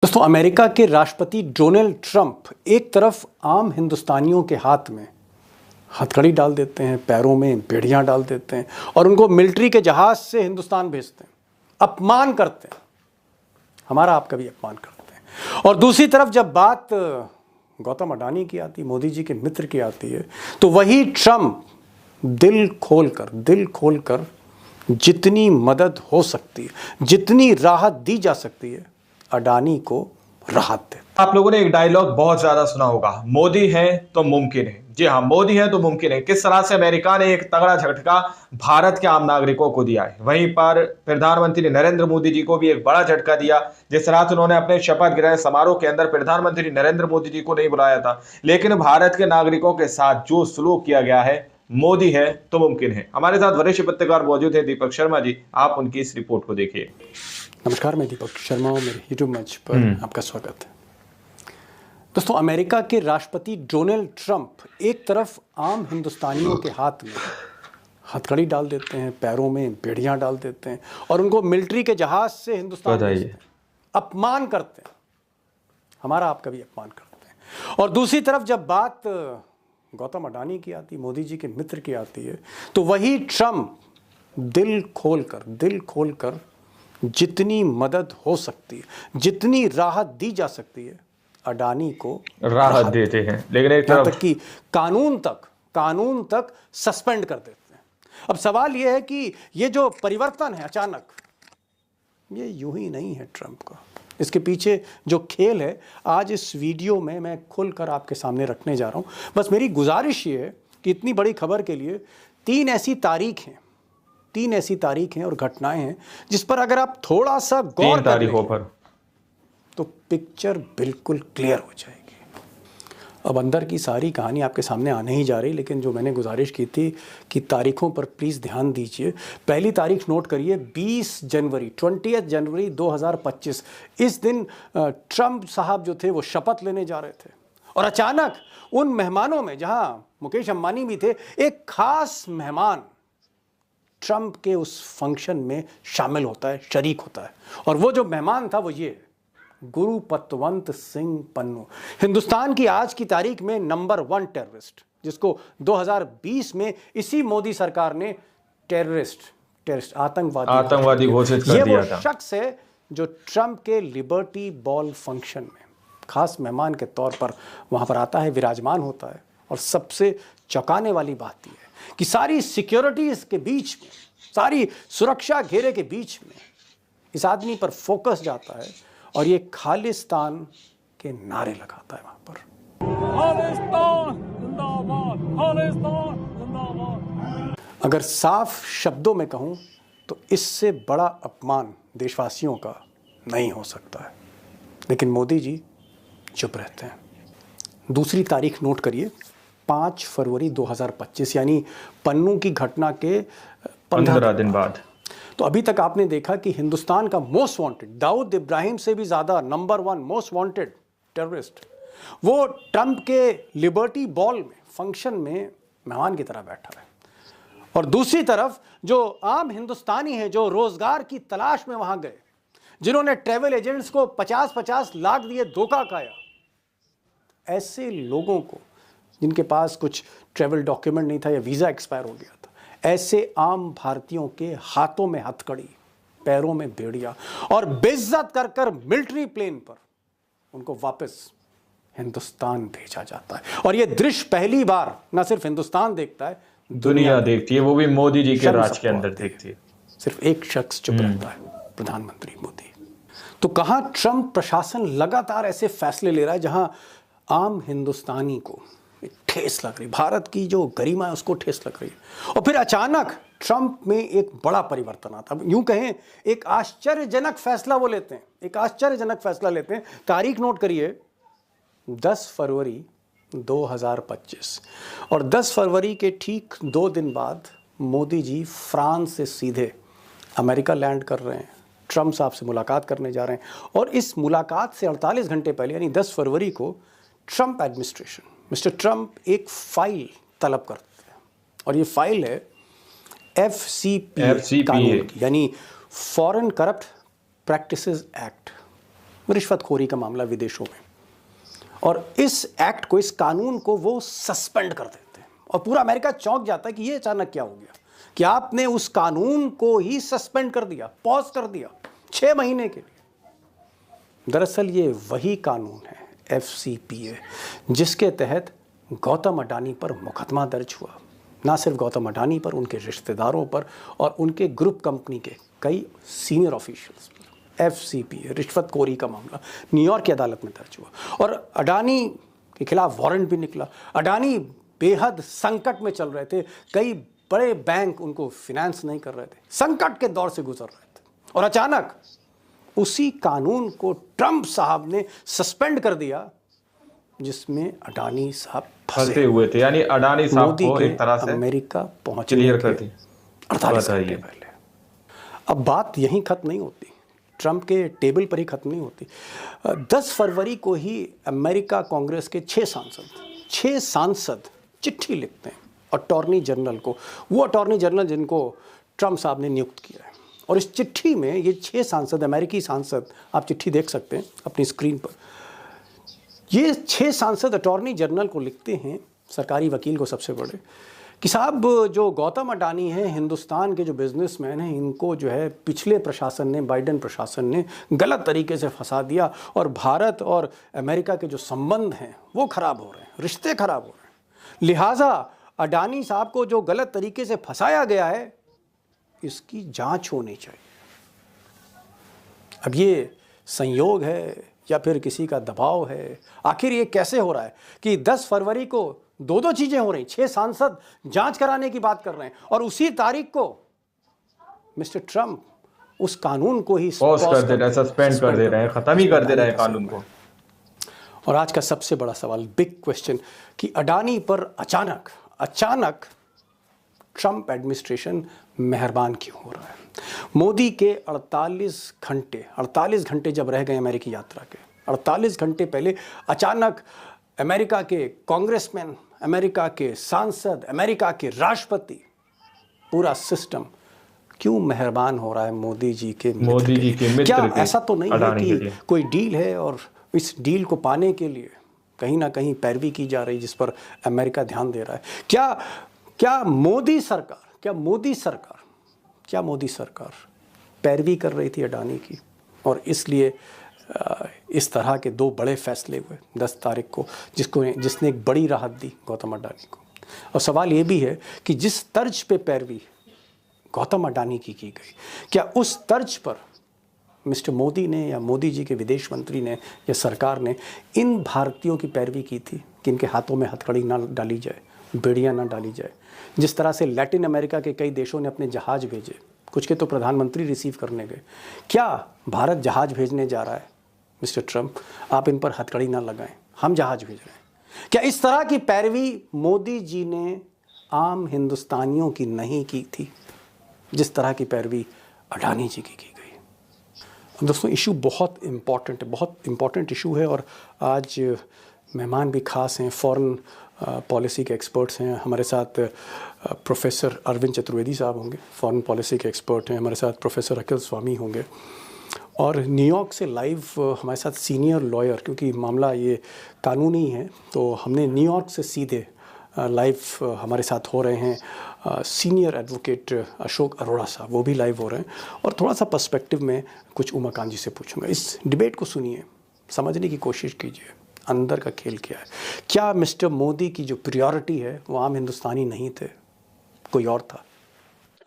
दोस्तों, अमेरिका के राष्ट्रपति डोनाल्ड ट्रंप एक तरफ आम हिंदुस्तानियों के हाथ में हथकड़ी डाल देते हैं, पैरों में बेड़ियां डाल देते हैं और उनको मिलिट्री के जहाज से हिंदुस्तान भेजते हैं, अपमान करते हैं, हमारा आपका भी अपमान करते हैं। और दूसरी तरफ जब बात गौतम अडानी की आती, मोदी जी के मित्र की आती है, तो वही ट्रंप दिल खोलकर जितनी मदद हो सकती है, जितनी राहत दी जा सकती है, अडानी को राहत दे। आप लोगों ने एक डायलॉग बहुत ज्यादा सुना होगा, मोदी है तो मुमकिन है। जी हाँ, मोदी है तो मुमकिन है। किस तरह से अमेरिका ने एक तगड़ा झटका भारत के आम नागरिकों को दिया है, वहीं पर प्रधानमंत्री नरेंद्र मोदी जी को भी एक बड़ा झटका दिया। जिस तरह से उन्होंने अपने शपथ ग्रहण समारोह के अंदर प्रधानमंत्री नरेंद्र मोदी जी को नहीं बुलाया था, लेकिन भारत के नागरिकों के साथ जो सलूक किया गया है, मोदी है तो मुमकिन है। हमारे साथ वरिष्ठ पत्रकार मौजूद है दीपक शर्मा जी, आप उनकी इस रिपोर्ट को देखिए। नमस्कार, मैं दीपक शर्मा हूं, मेरे यूट्यूब मंच पर आपका स्वागत है। दोस्तों, अमेरिका के राष्ट्रपति डोनाल्ड ट्रंप एक तरफ आम हिंदुस्तानियों के हाथ में हथकड़ी डाल देते हैं, पैरों में बेड़ियां डाल देते हैं और उनको मिलिट्री के जहाज से हिंदुस्तान भेजते हैं, अपमान करते हैं, हमारा आपका भी अपमान करते हैं। और दूसरी तरफ जब बात गौतम अडानी की आती, मोदी जी के मित्र की आती है, तो वही ट्रंप दिल खोलकर जितनी मदद हो सकती है, जितनी राहत दी जा सकती है, अडानी को राहत देते हैं, लेकिन एक तरफ तक कि कानून तक सस्पेंड कर देते हैं। अब सवाल यह है कि ये जो परिवर्तन है अचानक, ये यूं ही नहीं है ट्रंप का। इसके पीछे जो खेल है, आज इस वीडियो में मैं खुलकर आपके सामने रखने जा रहा हूं। बस मेरी गुजारिश ये है कि इतनी बड़ी खबर के लिए तीन ऐसी तारीखें और घटनाएं हैं जिस पर अगर आप थोड़ा सा गौर कर लें तो पिक्चर बिल्कुल क्लियर हो जाएगी। अब अंदर की सारी कहानी आपके सामने आने ही जा रही, लेकिन जो मैंने गुजारिश की थी कि तारीखों पर प्लीज़ ध्यान दीजिए। पहली तारीख नोट करिए, 20 जनवरी 2025। इस दिन ट्रंप साहब जो थे वो शपथ लेने जा रहे थे और अचानक उन मेहमानों में, जहां मुकेश अंबानी भी थे, एक खास मेहमान ट्रंप के उस फंक्शन में शामिल होता है, शरीक होता है। और वो जो मेहमान था वो ये गुरुपतवंत सिंह पन्नू, हिंदुस्तान की आज की तारीख में नंबर 1 टेररिस्ट, जिसको 2020 में इसी मोदी सरकार ने टेररिस्ट आतंकवादी घोषित कर दिया था। ये वो शख्स है जो ट्रंप के लिबर्टी बॉल फंक्शन में खास मेहमान के तौर पर वहां पर आता है, विराजमान होता है। और सबसे चौंकाने वाली बात यह है कि सारी सिक्योरिटीज के बीच में, सारी सुरक्षा घेरे के बीच में इस आदमी पर फोकस जाता है और ये खालिस्तान के नारे लगाता है वहां पर। खालिस्तान जिंदाबाद, खालिस्तान जिंदाबाद। अगर साफ शब्दों में कहूं तो इससे बड़ा अपमान देशवासियों का नहीं हो सकता है, लेकिन मोदी जी चुप रहते हैं। दूसरी तारीख नोट करिए, 5 फरवरी 2025, यानी पन्नू की घटना के 15 दिन बाद। तो अभी तक आपने देखा कि हिंदुस्तान का मोस्ट वांटेड, दाऊद इब्राहिम से भी ज्यादा नंबर 1 मोस्ट वांटेड टेररिस्ट, वो ट्रंप के लिबर्टी बॉल में फंक्शन में मेहमान की तरह बैठा है। और दूसरी तरफ जो आम हिंदुस्तानी है, जो रोजगार की तलाश में वहां गए, जिन्होंने ट्रेवल एजेंट्स को 50-50 लाख दिए, धोखा खाया, ऐसे लोगों को, जिनके पास कुछ ट्रेवल डॉक्यूमेंट नहीं था या वीजा एक्सपायर हो गया था, ऐसे आम भारतीयों के हाथों में हथकड़ी, पैरों में बेड़िया और बेइज्जत कर मिलिट्री प्लेन पर उनको वापस हिंदुस्तान भेजा जाता है। और यह दृश्य पहली बार न सिर्फ हिंदुस्तान देखता है, दुनिया देखती है, वो भी मोदी जी के राज के अंदर देखती है। सिर्फ एक शख्स चुप रहता है, प्रधानमंत्री मोदी। तो कहां ट्रंप प्रशासन लगातार ऐसे फैसले ले रहा है जहां आम हिंदुस्तानी को ठेस लग रही, भारत की जो गरिमा है उसको ठेस लग रही है। और फिर अचानक ट्रंप में एक बड़ा परिवर्तन आता है, यूं कहें एक आश्चर्यजनक फैसला वो लेते हैं, एक आश्चर्यजनक फैसला लेते हैं। तारीख नोट करिए, 10 फरवरी 2025। और 10 फरवरी के ठीक 2 दिन बाद मोदी जी फ्रांस से सीधे अमेरिका लैंड कर रहे हैं, ट्रंप साहब से मुलाकात करने जा रहे हैं। और इस मुलाकात से 48 घंटे पहले, यानी 10 फरवरी को, ट्रंप एडमिनिस्ट्रेशन, मिस्टर ट्रंप एक फाइल तलब करते हैं और ये फाइल है FCPA कानून की, यानी फॉरेन करप्ट प्रैक्टिसेस एक्ट। रिश्वतखोरी का मामला विदेशों में, और इस एक्ट को, इस कानून को वो सस्पेंड कर देते हैं और पूरा अमेरिका चौंक जाता है कि ये अचानक क्या हो गया कि आपने उस कानून को ही सस्पेंड कर दिया, पॉज कर दिया 6 महीने के लिए। दरअसल ये वही कानून है FCPA जिसके तहत गौतम अडानी पर मुकदमा दर्ज हुआ। ना सिर्फ गौतम अडानी पर, उनके रिश्तेदारों पर और उनके ग्रुप कंपनी के कई सीनियर ऑफिशियल्स पर FCPA रिश्वतखोरी का मामला न्यूयॉर्क की अदालत में दर्ज हुआ और अडानी के खिलाफ वारंट भी निकला। अडानी बेहद संकट में चल रहे थे, कई बड़े बैंक उनको फिनेंस नहीं कर रहे थे, संकट के दौर से गुजर रहे थे, और अचानक उसी कानून को ट्रंप साहब ने सस्पेंड कर दिया जिसमें अडानी साहब फंसे हुए थे। यानी अडानी साहब को एक तरह से अमेरिका पहुंचने क्लियर कर दी 48 घंटे पहले। अब बात यहीं खत्म नहीं होती, ट्रंप के टेबल पर ही खत्म नहीं होती। 10 फरवरी को ही अमेरिका कांग्रेस के 6 सांसद चिट्ठी लिखते हैं अटॉर्नी जनरल को, वो अटॉर्नी जनरल जिनको ट्रंप साहब ने नियुक्त किया है। और इस चिट्ठी में ये 6 सांसद, अमेरिकी सांसद, आप चिट्ठी देख सकते हैं अपनी स्क्रीन पर, ये 6 सांसद अटॉर्नी जनरल को लिखते हैं, सरकारी वकील को सबसे बड़े, कि साहब जो गौतम अडानी हैं, हिंदुस्तान के जो बिजनेसमैन हैं, इनको जो है पिछले प्रशासन ने, बाइडेन प्रशासन ने गलत तरीके से फंसा दिया और भारत और अमेरिका के जो संबंध हैं वो खराब हो रहे हैं, रिश्ते खराब हो रहे हैं। लिहाजा अडानी साहब को जो गलत तरीके से फंसाया गया है इसकी जांच होनी चाहिए। अब ये संयोग है या फिर किसी का दबाव है, आखिर ये कैसे हो रहा है कि 10 फरवरी को 2 चीजें हो रही, 6 सांसद जांच कराने की बात कर रहे हैं और उसी तारीख को मिस्टर ट्रंप उस कानून को ही पॉज कर दे रहे हैं, सस्पेंड कर दे रहे हैं, खत्म ही कर दे रहे हैं कानून को। और आज का सबसे बड़ा सवाल, बिग क्वेश्चन, कि अडानी पर अचानक ट्रंप एडमिनिस्ट्रेशन मेहरबान क्यों हो रहा है। मोदी के 48 घंटे जब रह गए अमेरिकी यात्रा के, 48 घंटे पहले अचानक अमेरिका के कांग्रेसमैन, अमेरिका के सांसद, अमेरिका के राष्ट्रपति, पूरा सिस्टम क्यों मेहरबान हो रहा है मोदी जी के मित्र? क्या ऐसा तो नहीं है कि कोई डील है और इस डील को पाने के लिए कहीं ना कहीं पैरवी की जा रही जिस पर अमेरिका ध्यान दे रहा है? क्या मोदी सरकार पैरवी कर रही थी अडानी की और इसलिए इस तरह के 2 बड़े फैसले हुए 10 तारीख को, जिसने एक बड़ी राहत दी गौतम अडानी को। और सवाल ये भी है कि जिस तर्ज पे पैरवी गौतम अडानी की गई, क्या उस तर्ज पर मिस्टर मोदी ने या मोदी जी के विदेश मंत्री ने या सरकार ने इन भारतीयों की पैरवी की थी कि इनके हाथों में हथकड़ी ना डाली जाए, बेड़ियाँ ना डाली जाए? जिस तरह से लैटिन अमेरिका के कई देशों ने अपने जहाज़ भेजे, कुछ के तो प्रधानमंत्री रिसीव करने गए, क्या भारत जहाज़ भेजने जा रहा है? मिस्टर ट्रंप, आप इन पर हथकड़ी ना लगाएं, हम जहाज़ भेज रहे हैं। क्या इस तरह की पैरवी मोदी जी ने आम हिंदुस्तानियों की नहीं की थी जिस तरह की पैरवी अडानी जी की गई? दोस्तों, इशू बहुत इम्पॉर्टेंट इशू है और आज मेहमान भी खास हैं, फॉरेन पॉलिसी के एक्सपर्ट्स हैं हमारे साथ। प्रोफेसर अरविंद चतुर्वेदी साहब होंगे, फॉरेन पॉलिसी के एक्सपर्ट हैं। हमारे साथ प्रोफेसर अखिल स्वामी होंगे और न्यूयॉर्क से लाइव हमारे साथ सीनियर लॉयर, क्योंकि मामला ये कानूनी है तो हमने न्यूयॉर्क से सीधे लाइव हमारे साथ हो रहे हैं सीनियर एडवोकेट अशोक अरोड़ा साहब, वो भी लाइव हो रहे हैं। और थोड़ा सा पर्सपेक्टिव में कुछ उमाकांत जी से पूछूंगा। इस डिबेट को सुनिए, समझने की कोशिश कीजिए अंदर का खेल क्या है। क्या मिस्टर मोदी की जो प्रायोरिटी है वो आम हिंदुस्तानी नहीं थे, कोई और था?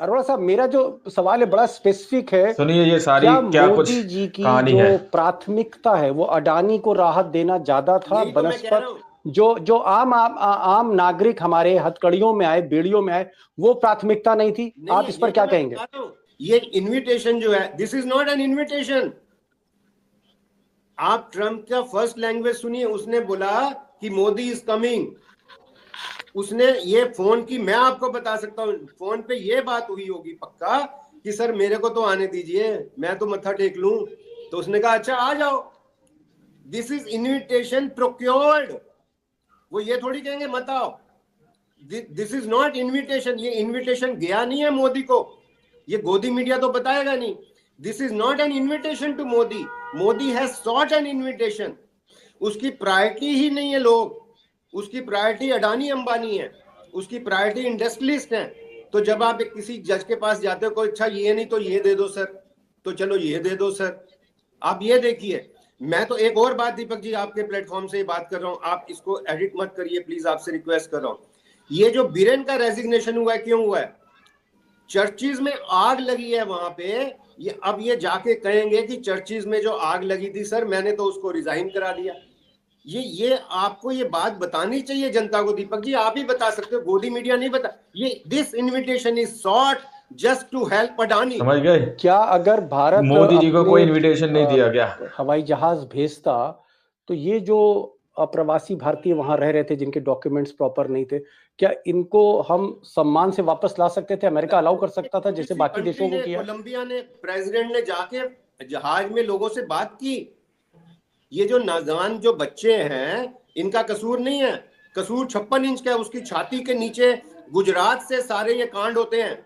अरोड़ा साहब, मेरा जो सवाल है बड़ा स्पेसिफिक है। सुनिए, ये सारी क्या मोदी जी की जो प्राथमिकता है वो अडानी को राहत देना ज्यादा था बनस्पत जो आम नागरिक हमारे हथकड़ियों में आए, बेड़ियों में आए, वो प्राथमिकता नहीं थी? आप इस पर क्या कहेंगे? ये इनविटेशन जो है, this is not N invitation. आप ट्रंप का फर्स्ट लैंग्वेज सुनिए, उसने बोला कि मोदी इज कमिंग। उसने ये फोन की, मैं आपको बता सकता हूं, फोन पे ये बात हुई होगी पक्का कि सर मेरे को तो आने दीजिए, मैं तो मत्था टेक लूं। तो उसने कहा अच्छा आ जाओ। This is invitation procured. वो ये थोड़ी कहेंगे मत आओ। This is not invitation. ये इनविटेशन गया नहीं है मोदी को, ये गोदी मीडिया तो बताएगा नहीं। This is not an invitation to Modi, Modi has sought an invitation. उसकी प्रायोरिटी ही नहीं है लोग, उसकी प्रायोरिटी अडानी अंबानी है, उसकी प्रायोरिटी इंडस्ट्रियलिस्ट है। तो जब आप किसी जज के पास जाते हो, कोई अच्छा ये नहीं तो ये दे दो सर, तो चलो ये दे दो सर। आप ये देखिए, मैं तो एक और बात दीपक जी आपके प्लेटफॉर्म से बात कर रहा हूं, आप इसको एडिट मत करिए प्लीज, आपसे रिक्वेस्ट कर रहा हूं। ये जो बीरेन का रेजिग्नेशन हुआ है, क्यों हुआ है? चर्चिज में आग लगी है वहां पे। ये अब ये जाके कहेंगे कि चर्चिज में जो आग लगी थी सर, मैंने तो उसको रिजाइन करा दिया। ये आपको ये बात बतानी चाहिए जनता को दीपक जी, आप ही बता सकते हो, गोदी मीडिया नहीं बता। ये this invitation is sought just to help Adani. समझ गए? क्या अगर भारत मोदी जी को अपने, कोई इनविटेशन नहीं दिया गया। हवाई जहाज भेजता तो ये जो अप्रवासी भारतीय वहां रह रहे थे जिनके डॉक्यूमेंट्स प्रॉपर नहीं थे, क्या इनको हम सम्मान से वापस ला सकते थे? अमेरिका अलाउ कर सकता था जैसे बाकी देशों को किया? कोलंबिया ने प्रेसिडेंट ने जाके जहाज में लोगों से बात की। ये जो नौजवान जो बच्चे हैं, इनका कसूर नहीं है, कसूर 56 इंच का है। उसकी छाती के नीचे गुजरात से सारे ये कांड होते हैं,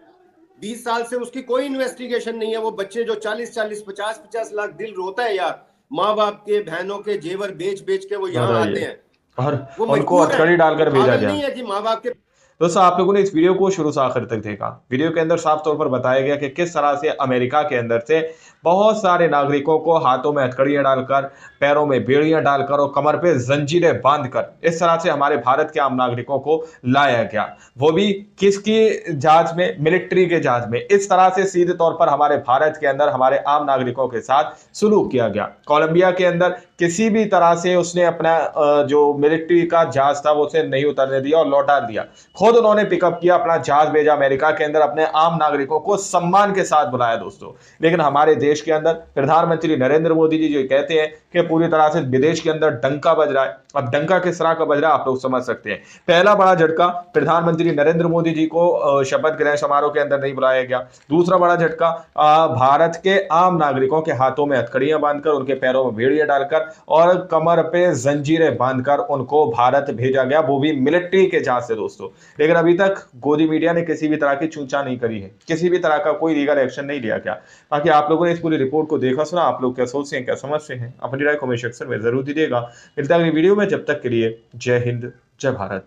20 साल से उसकी कोई इन्वेस्टिगेशन नहीं है। वो बच्चे जो 40-40, 50-50 लाख, दिल रोता है यार, माँ बाप के बहनों के जेवर बेच बेच के वो यहाँ आते हैं, और वो उनको हथकड़ी डालकर भेजा गया। नहीं है कि माँ बाप के। दोस्तों, आप लोगों ने इस वीडियो को शुरू से आखिर तक देखा। वीडियो के अंदर साफ तौर पर बताया गया कि किस तरह से अमेरिका के अंदर से बहुत सारे नागरिकों को हाथों में हथकड़ियां डालकर, पैरों में बेड़ियां डालकर और कमर पे जंजीरें बांधकर इस तरह से हमारे भारत के आम नागरिकों को लाया गया। वो भी किसकी जहाज में? मिलिट्री के जहाज में। इस तरह से सीधे तौर पर हमारे भारत के अंदर हमारे आम नागरिकों के साथ सुलूक किया गया। कोलंबिया के अंदर किसी भी तरह से उसने अपना जो मिलिट्री का जहाज था वो उसे नहीं उतरने दिया और लौटा दिया। खुद उन्होंने पिकअप किया, अपना जहाज भेजा अमेरिका के अंदर, अपने आम नागरिकों को सम्मान के साथ बुलाया दोस्तों। लेकिन हमारे देश के अंदर प्रधानमंत्री नरेंद्र मोदी जी जो कहते हैं कि पूरी तरह से विदेश के अंदर डंका बज रहा है। अब डंका किस तरह का बज रहा है आप लोग समझ सकते हैं। पहला बड़ा झटका, प्रधानमंत्री नरेंद्र मोदी जी को शपथ ग्रहण समारोह के अंदर नहीं बुलाया गया। दूसरा बड़ा झटका, भारत के आम नागरिकों के हाथों में हथकड़ियां बांधकर, उनके पैरों में बेड़ियां डालकर और कमर पे जंजीरें बांधकर उनको भारत भेजा गया, वो भी मिलिट्री के जहाज से दोस्तों। लेकिन अभी तक गोदी मीडिया ने किसी भी तरह की चूंचा नहीं करी है, किसी भी तरह का कोई लीगल एक्शन नहीं लिया गया। बाकी आप लोगों ने इस पूरी रिपोर्ट को देखा सुना, आप लोग क्या सोचते हैं, क्या समझते हैं, अपनी राय कमेंट सेक्शन में जरूर दीजिएगा। मिलता है अगली वीडियो में, जब तक के लिए जय हिंद, जय भारत।